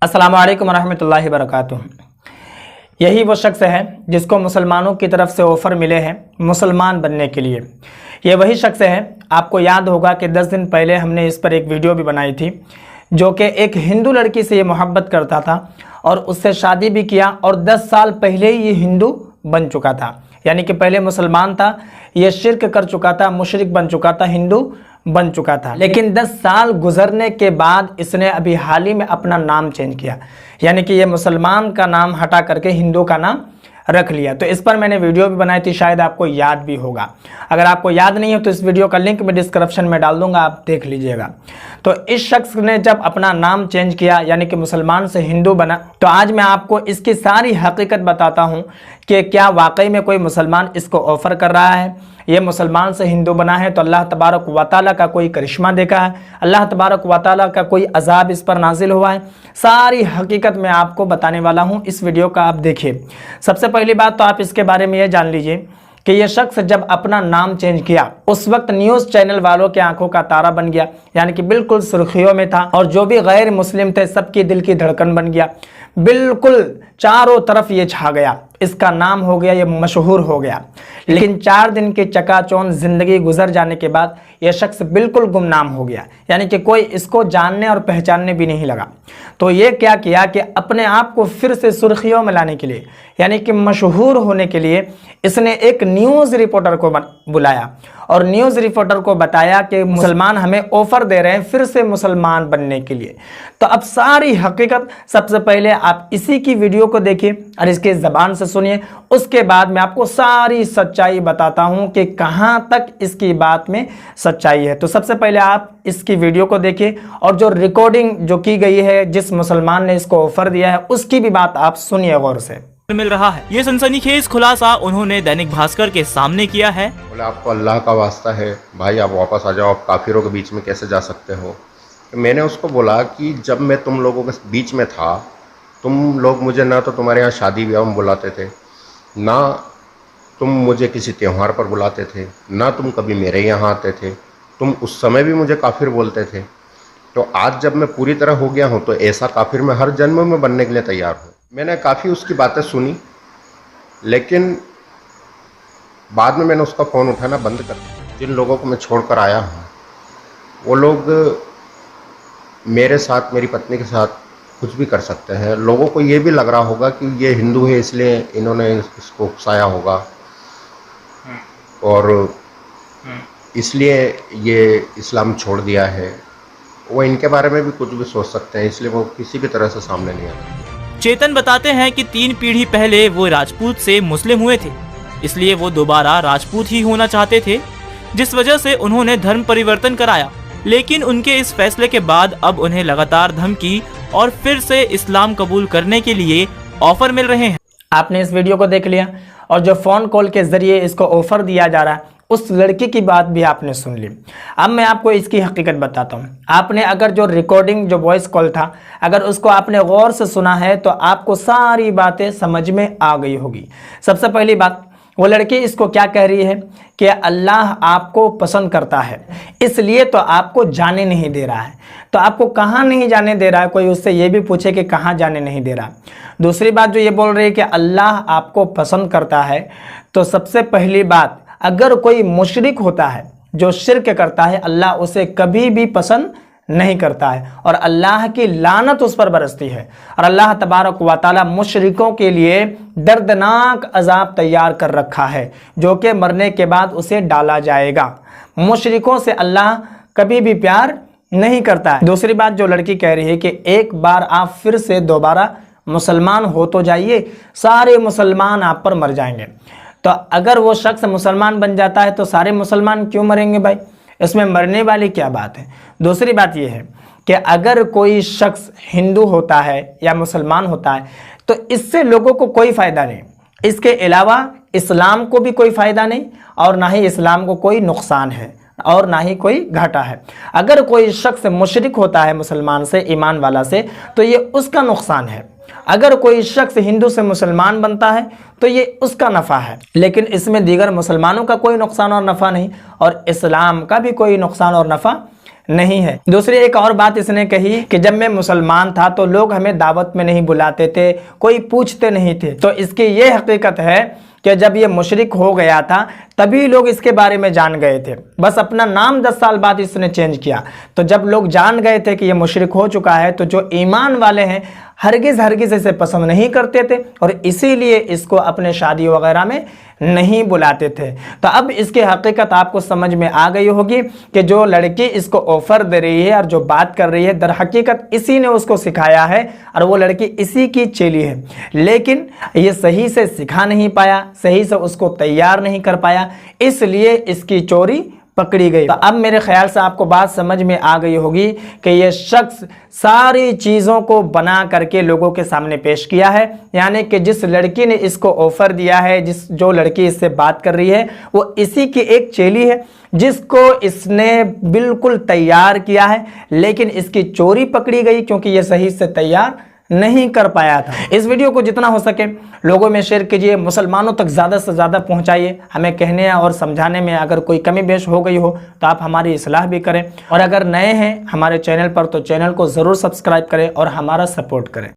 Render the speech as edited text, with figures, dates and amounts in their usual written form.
अस्सलामु अलैकुम वरहमतुल्लाहि वबरकातुहू। यही वो शख्स है जिसको मुसलमानों की तरफ से ऑफ़र मिले हैं मुसलमान बनने के लिए। ये वही शख्स है, आपको याद होगा कि 10 दिन पहले हमने इस पर एक वीडियो भी बनाई थी, जो कि एक हिंदू लड़की से ये मोहब्बत करता था और उससे शादी भी किया और 10 साल पहले ही ये हिंदू बन चुका था। यानी कि पहले मुसलमान था, ये शिर्क कर चुका था, मुशरिक बन चुका था, हिंदू बन चुका था। लेकिन 10 साल गुजरने के बाद इसने अभी हाल ही में अपना नाम चेंज किया, यानी कि ये मुसलमान का नाम हटा करके हिंदू का नाम रख लिया। तो इस पर मैंने वीडियो भी बनाई थी, शायद आपको याद भी होगा। अगर आपको याद नहीं हो तो इस वीडियो का लिंक मैं डिस्क्रिप्शन में डाल दूंगा, आप देख लीजिएगा। तो इस शख्स ने जब अपना नाम चेंज किया, यानी कि मुसलमान से हिंदू बना, तो आज मैं आपको इसकी सारी हकीकत बताता हूँ कि क्या वाकई में कोई मुसलमान इसको ऑफ़र कर रहा है, ये मुसलमान से हिंदू बना है तो अल्लाह तबारक व तआला का कोई करिश्मा देखा है, अल्लाह तबारक व तआला का कोई अजाब इस पर नाजिल हुआ है। सारी हकीकत मैं आपको बताने वाला हूँ, इस वीडियो का आप देखिए। सबसे पहली बात तो आप इसके बारे में ये जान लीजिए कि ये शख्स जब अपना नाम चेंज किया उस वक्त न्यूज़ चैनल वालों के आंखों का तारा बन गया, यानी कि बिल्कुल सुर्खियों में था और जो भी गैर मुस्लिम थे सबकी दिल की धड़कन बन गया, बिल्कुल चारों तरफ ये छा गया, इसका नाम हो गया, ये मशहूर हो गया। लेकिन 4 दिन की चकाचौंध ज़िंदगी गुजर जाने के बाद यह शख्स बिल्कुल गुमनाम हो गया, यानी कि कोई इसको जानने और पहचानने भी नहीं लगा। तो ये क्या किया कि अपने आप को फिर से सुर्खियों में लाने के लिए, यानी कि मशहूर होने के लिए, इसने एक न्यूज़ रिपोर्टर को बुलाया और न्यूज़ रिपोर्टर को बताया कि मुसलमान हमें ऑफ़र दे रहे हैं फिर से मुसलमान बनने के लिए। तो अब सारी हकीकत सबसे पहले आप इसी की वीडियो को देखिए और इसके ज़बान से सुनिए, उसके बाद मैं आपको सारी सच्चाई बताता हूं कि कहां तक इसकी बात में सच्चाई है। तो सबसे पहले आप इसकी वीडियो को देखिए और जो रिकॉर्डिंग जो की गई है, जिस मुसलमान ने इसको ऑफ़र दिया है, उसकी भी बात आप सुनिए गौर से। मिल रहा है। ये सनसनीखेज खुलासा उन्होंने दैनिक भास्कर के सामने किया है। बोले आपको अल्लाह का वास्ता है भाई, आप वापस आ जाओ, आप काफिरों के बीच में कैसे जा सकते हो। तो मैंने उसको बोला कि जब मैं तुम लोगों के बीच में था, तुम लोग मुझे ना तो तुम्हारे यहाँ शादी ब्याह में बुलाते थे, ना तुम मुझे किसी त्यौहार पर बुलाते थे, ना तुम कभी मेरे यहाँ आते थे, तुम उस समय भी मुझे काफिर बोलते थे। तो आज जब मैं पूरी तरह हो गया हूँ तो ऐसा काफिर मैं हर जन्म में बनने के लिए तैयार हूँ। मैंने काफ़ी उसकी बातें सुनी, लेकिन बाद में मैंने उसका फ़ोन उठाना बंद कर दिया। जिन लोगों को मैं छोड़कर आया हूँ वो लोग मेरे साथ, मेरी पत्नी के साथ कुछ भी कर सकते हैं। लोगों को ये भी लग रहा होगा कि ये हिंदू है इसलिए इन्होंने इसको उकसाया होगा और इसलिए ये इस्लाम छोड़ दिया है। वो इनके बारे में भी कुछ भी सोच सकते हैं, इसलिए वो किसी भी तरह से सामने नहीं आता। चेतन बताते हैं कि 3 पीढ़ी पहले वो राजपूत से मुस्लिम हुए थे, इसलिए वो दोबारा राजपूत ही होना चाहते थे, जिस वजह से उन्होंने धर्म परिवर्तन कराया। लेकिन उनके इस फैसले के बाद अब उन्हें लगातार धमकी और फिर से इस्लाम कबूल करने के लिए ऑफर मिल रहे हैं। आपने इस वीडियो को देख लिया और जो फ़ोन कॉल के ज़रिए इसको ऑफ़र दिया जा रहा है, उस लड़की की बात भी आपने सुन ली। अब मैं आपको इसकी हकीकत बताता हूँ। आपने अगर जो रिकॉर्डिंग, जो वॉइस कॉल था, अगर उसको आपने गौर से सुना है तो आपको सारी बातें समझ में आ गई होगी। सबसे पहली बात, वो लड़की इसको क्या कह रही है कि अल्लाह आपको पसंद करता है, इसलिए तो आपको जाने नहीं दे रहा है। तो आपको कहाँ नहीं जाने दे रहा है, कोई उससे ये भी पूछे कि कहाँ जाने नहीं दे रहा। दूसरी बात जो ये बोल रही है कि अल्लाह आपको पसंद करता है, तो सबसे पहली बात, अगर कोई मुशरिक होता है जो शिर्क करता है, अल्लाह उसे कभी भी पसंद नहीं करता है और अल्लाह की लानत उस पर बरसती है। और अल्लाह तबारक व तआला मुशरिकों के लिए दर्दनाक अजाब तैयार कर रखा है, जो कि मरने के बाद उसे डाला जाएगा। मुशरिकों से अल्लाह कभी भी प्यार नहीं करता है। दूसरी बात जो लड़की कह रही है कि एक बार आप फिर से दोबारा मुसलमान हो तो जाइए, सारे मुसलमान आप पर मर जाएंगे। तो अगर वो शख्स मुसलमान बन जाता है तो सारे मुसलमान क्यों मरेंगे भाई, इसमें मरने वाली क्या बात है। दूसरी बात ये है कि अगर कोई शख्स हिंदू होता है या मुसलमान होता है तो इससे लोगों को कोई फ़ायदा नहीं, इसके अलावा इस्लाम को भी कोई फ़ायदा नहीं और ना ही इस्लाम को कोई नुकसान है और ना ही कोई घाटा है। अगर कोई शख्स मुशरिक होता है मुसलमान से, ईमान वाला से, तो ये उसका नुकसान है। अगर कोई शख्स हिंदू से मुसलमान बनता है तो ये उसका नफ़ा है, लेकिन इसमें दीगर मुसलमानों का कोई नुकसान और नफ़ा नहीं और इस्लाम का भी कोई नुकसान और नफ़ा नहीं है। दूसरी एक और बात इसने कही कि जब मैं मुसलमान था तो लोग हमें दावत में नहीं बुलाते थे, कोई पूछते नहीं थे। तो इसकी ये हकीकत है कि जब ये मुशरिक हो गया था तभी लोग इसके बारे में जान गए थे। बस अपना नाम 10 साल बाद इसने चेंज किया। तो जब लोग जान गए थे कि ये मुशरिक हो चुका है तो जो ईमान वाले हैं हरगिज़ इसे पसंद नहीं करते थे और इसीलिए इसको अपने शादी वगैरह में नहीं बुलाते थे। तो अब इसकी हकीकत आपको समझ में आ गई होगी कि जो लड़की इसको ऑफर दे रही है और जो बात कर रही है दर हकीकत इसी ने उसको सिखाया है और वो लड़की इसी की चेली है, लेकिन ये सही से सिखा नहीं पाया, सही से उसको तैयार नहीं कर पाया, इसलिए इसकी चोरी पकड़ी गई। तो अब मेरे ख्याल से आपको बात समझ में आ गई होगी कि ये शख्स सारी चीज़ों को बना करके लोगों के सामने पेश किया है। यानी कि जिस लड़की ने इसको ऑफर दिया है, जो लड़की इससे बात कर रही है, वो इसी की एक चेली है जिसको इसने बिल्कुल तैयार किया है, लेकिन इसकी चोरी पकड़ी गई क्योंकि ये सही से तैयार नहीं कर पाया था। इस वीडियो को जितना हो सके लोगों में शेयर कीजिए, मुसलमानों तक ज़्यादा से ज़्यादा पहुंचाइए। हमें कहने और समझाने में अगर कोई कमी बेश हो गई हो तो आप हमारी इस्लाह भी करें, और अगर नए हैं हमारे चैनल पर तो चैनल को ज़रूर सब्सक्राइब करें और हमारा सपोर्ट करें।